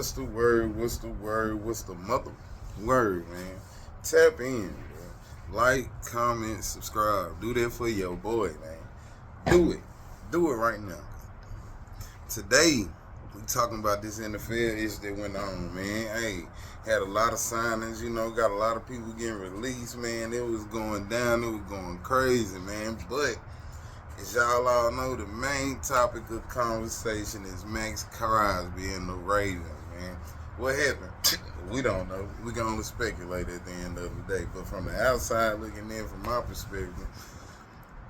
What's the word? What's the word? What's the mother word, man? Tap in, bro. Like, comment, subscribe. Do that for your boy, man. Do it. Do it right now. Today, we talking about this NFL issue that went on, man. Hey, had a lot of signings, got a lot of people getting released, man. It was going down. It was going crazy, man. But as y'all all know, the main topic of conversation is Max Crosby and the Ravens, man. What happened? We don't know. We can only speculate at the end of the day. But from the outside looking in, from my perspective,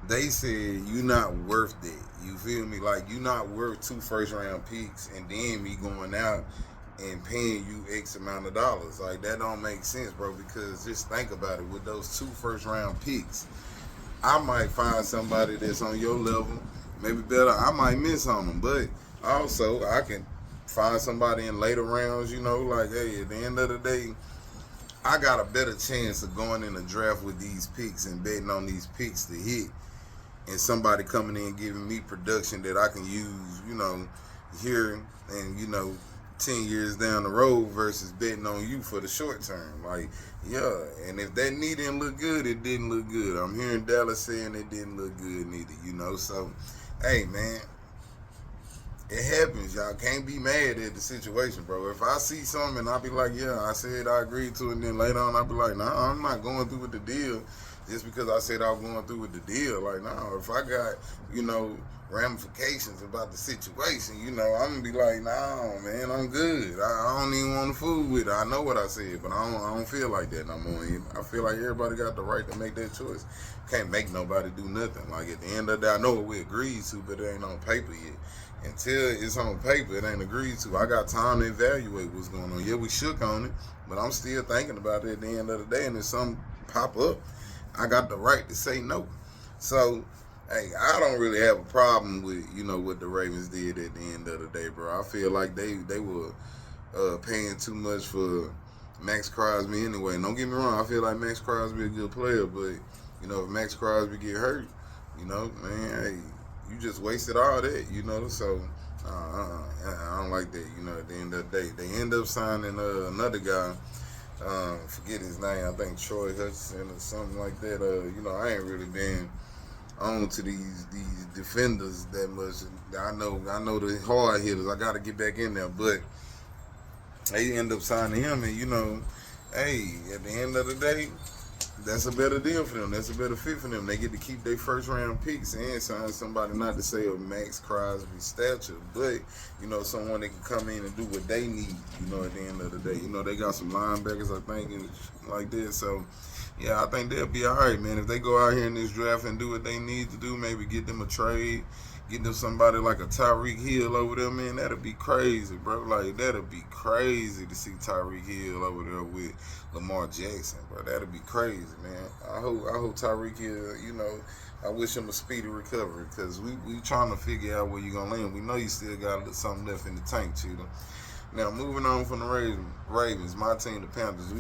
they said you not worth that. You feel me? Like, you not worth 2 first-round picks and then me going out and paying you X amount of dollars. Like, that don't make sense, bro, because just think about it. With those 2 first-round picks, I might find somebody that's on your level, maybe better. I might miss on them, but also I can find somebody in later rounds, like, hey, at the end of the day, I got a better chance of going in the draft with these picks and betting on these picks to hit, and somebody coming in giving me production that I can use, here and, 10 years down the road versus betting on you for the short term. Like, yeah, and if that knee didn't look good, it didn't look good. I'm hearing Dallas saying it didn't look good neither, So, hey, man, it happens. Y'all can't be mad at the situation, bro. If I see something and I'll be like, yeah, I said I agreed to it, and then later on I'll be like, nah, I'm not going through with the deal just because I said I was going through with the deal. Like, nah, if I got, ramifications about the situation, I'm going to be like, nah, man, I'm good. I don't even want to fool with it. I know what I said, but I don't feel like that no more. I feel like everybody got the right to make that choice. Can't make nobody do nothing. Like, at the end of the day, I know what we agreed to, but it ain't on paper yet. Until it's on paper, it ain't agreed to. I got time to evaluate what's going on. Yeah, we shook on it, but I'm still thinking about it at the end of the day, and if something pop up, I got the right to say no. So, hey, I don't really have a problem with, what the Ravens did at the end of the day, bro. I feel like they were paying too much for Max Crosby anyway. And don't get me wrong, I feel like Max Crosby a good player, but, if Max Crosby get hurt, man, hey, you just wasted all that, So, I don't like that, at the end of the day. They end up signing another guy. Forget his name. I think Troy Hutchinson or something like that. I ain't really been on to these defenders that much. I know the hard hitters. I got to get back in there, but they end up signing him, and hey, at the end of the day, that's a better deal for them. That's a better fit for them. They get to keep their first round picks and sign somebody, not to say of Max Crosby stature, but someone that can come in and do what they need. At the end of the day, they got some linebackers, I think, and like that. So, yeah, I think they'll be all right, man. If they go out here in this draft and do what they need to do, maybe get them a trade, get them somebody like a Tyreek Hill over there, man, that'll be crazy, bro. Like, that'll be crazy to see Tyreek Hill over there with Lamar Jackson, bro. That'll be crazy, man. I hope Tyreek Hill, I wish him a speedy recovery, because we trying to figure out where you're going to land. We know you still got something left in the tank, Cheetah. Now, moving on from the Ravens, my team, the Panthers,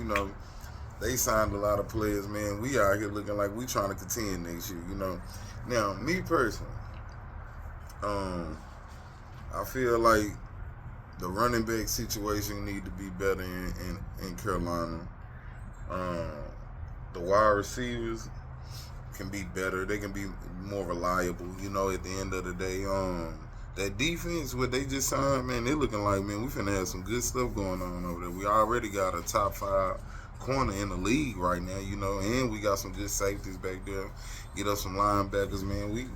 they signed a lot of players, man. We out here looking like we trying to contend next year, Now, me personally, I feel like the running back situation need to be better in Carolina. The wide receivers can be better. They can be more reliable, at the end of the day. That defense, what they just signed, man, they looking like, man, we finna have some good stuff going on over there. We already got a top 5 corner in the league right now, and we got some good safeties back there. Get us some linebackers, man. We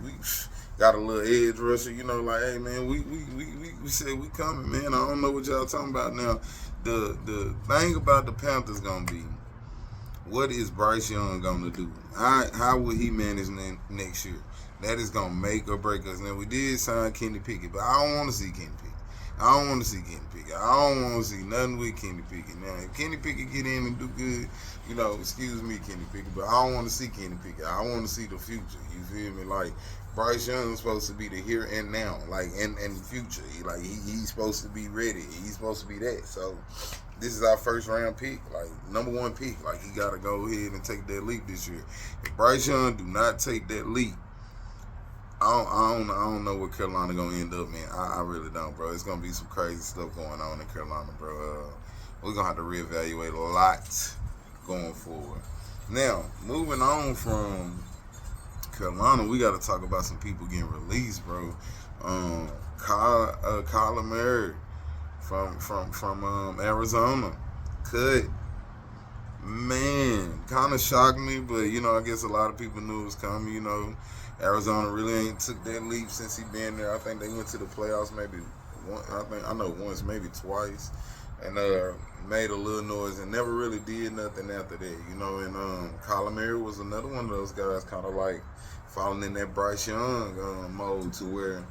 got a little edge rusher, like, hey, man, we said we coming, man. I don't know what y'all talking about now. The thing about the Panthers gonna be, what is Bryce Young gonna do? How will he manage next year? That is gonna make or break us. Now, we did sign Kenny Pickett, but I don't want to see Kenny Pickett. I don't want to see Kenny Pickett. I don't want to see nothing with Kenny Pickett. Now, if Kenny Pickett get in and do good, excuse me, Kenny Pickett, but I don't want to see Kenny Pickett. I want to see the future. You feel me? Like, Bryce Young is supposed to be the here and now, like, and the future. He's supposed to be ready. He's supposed to be that. So, this is our first round pick, like, number 1 pick. Like, he got to go ahead and take that leap this year. If Bryce Young do not take that leap, I don't know where Carolina gonna end up, man. I really don't, bro. It's gonna be some crazy stuff going on in Carolina, bro. We're gonna have to reevaluate a lot going forward. Now, moving on from Carolina, we got to talk about some people getting released, bro. Kyler Murray from Arizona, cut. Man, kind of shocked me, but I guess a lot of people knew it was coming. Arizona really ain't took that leap since he been there. I think they went to the playoffs maybe one. I know once, maybe twice, and made a little noise and never really did nothing after that. And Kyler Murray was another one of those guys, kind of like falling in that Bryce Young mode, to where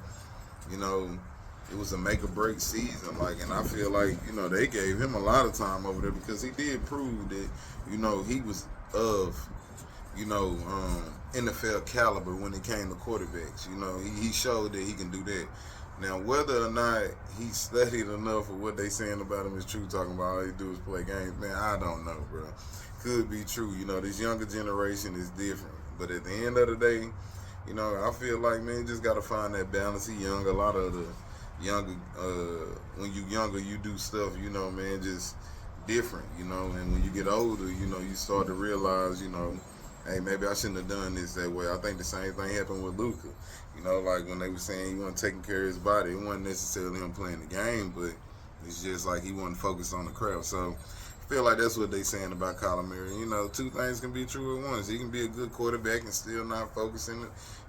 it was a make or break season. And I feel like they gave him a lot of time over there because he did prove that he was of NFL caliber when it came to quarterbacks. He showed that he can do that. Now, whether or not he studied enough of what they saying about him is true, talking about all he do is play games, man, I don't know, bro. Could be true. This younger generation is different. But at the end of the day, I feel like, man, just got to find that balance. He young. A lot of the younger, when you younger, you do stuff, man, just different, and when you get older, you start to realize, hey, maybe I shouldn't have done this that way. I think the same thing happened with Luka. Like when they were saying he wasn't taking care of his body, it wasn't necessarily him playing the game, but it's just like he wasn't focused on the craft. So I feel like that's what they saying about Kyler Murray. Two things can be true at once. He can be a good quarterback and still not focusing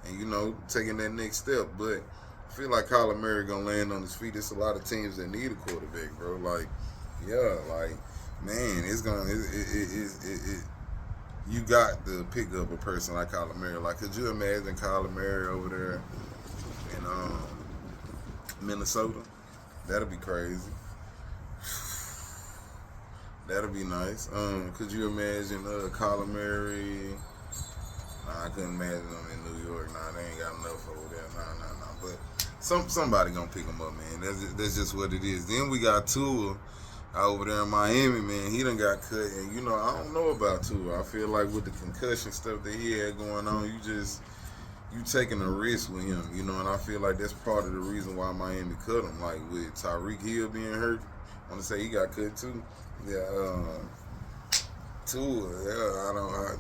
and, taking that next step. But I feel like Kyler Murray going to land on his feet. There's a lot of teams that need a quarterback, bro. Man, it's going to, you got to pick up a person like Kyler Murray. Could you imagine Kyler Murray over there in Minnesota? That'd be crazy. That'll be nice. Could you imagine Kyler Murray? Nah, I couldn't imagine him in New York. Nah, they ain't got enough over there. Nah. But somebody gonna pick him up, man. That's just what it is. Then we got Tua over there in Miami, man. He done got cut, and I don't know about Tua. I feel like with the concussion stuff that he had going on, you taking a risk with him, and I feel like that's part of the reason why Miami cut him. Like with Tyreek Hill being hurt, I want to say he got cut too. Yeah, Tua,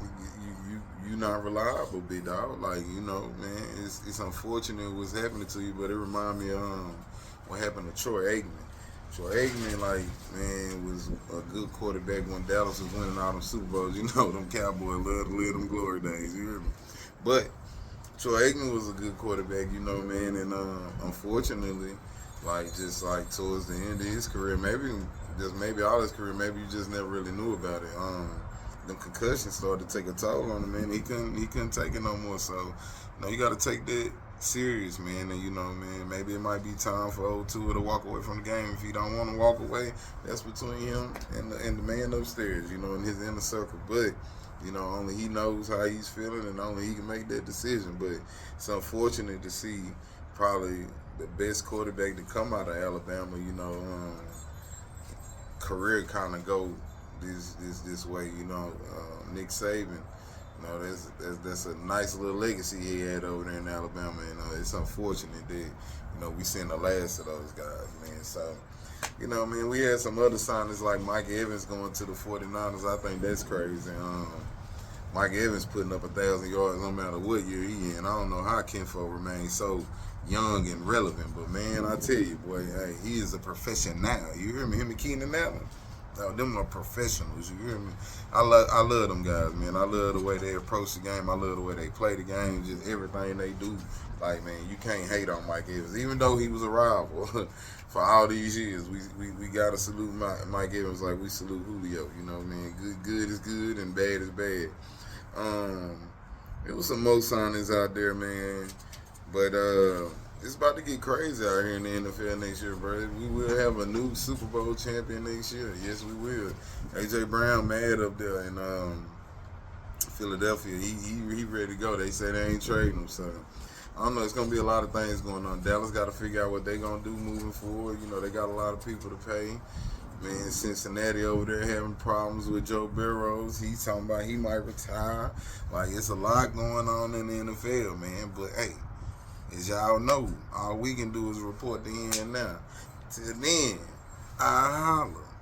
you not reliable, big dog. Man, it's unfortunate what's happening to you, but it remind me of what happened to Troy Aikman. Troy Aikman, man, was a good quarterback when Dallas was winning all them Super Bowls. Them Cowboys love to live them glory days. You hear me? But Troy Aikman was a good quarterback, man, and unfortunately, just towards the end of his career, maybe all his career, maybe you just never really knew about it. Them concussions started to take a toll on him, man. He couldn't take it no more. So, you got to take that serious, man. And man, maybe it might be time for old Tua to walk away from the game. If he don't want to walk away, that's between him and the man upstairs, in his inner circle. But only he knows how he's feeling, and only he can make that decision. But it's unfortunate to see probably the best quarterback to come out of Alabama, career kind of go this way. Nick Saban. That's a nice little legacy he had over there in Alabama. It's unfortunate that we seeing the last of those guys, man. So, man, we had some other signings like Mike Evans going to the 49ers. I think that's crazy. Mike Evans putting up 1,000 yards no matter what year he in. I don't know how Kenfo remains so young and relevant, but man, I tell you, boy, hey, he is a professional. You hear me? Him and Keenan Allen. Them are professionals, you hear me? I love them guys, man. I love the way they approach the game. I love the way they play the game. Just everything they do. Man, you can't hate on Mike Evans. Even though he was a rival for all these years, we got to salute Mike Evans like we salute Julio. Man, good is good and bad is bad. There was some more signings out there, man. But it's about to get crazy out here in the NFL next year, bro. We will have a new Super Bowl champion next year. Yes, we will. A.J. Brown mad up there in Philadelphia. He ready to go. They say they ain't trading him, so I don't know. It's going to be a lot of things going on. Dallas got to figure out what they going to do moving forward. They got a lot of people to pay. Man, Cincinnati over there having problems with Joe Burrows. He's talking about he might retire. It's a lot going on in the NFL, man. But, hey, As y'all know, all we can do is report the end now. Till then, I holler.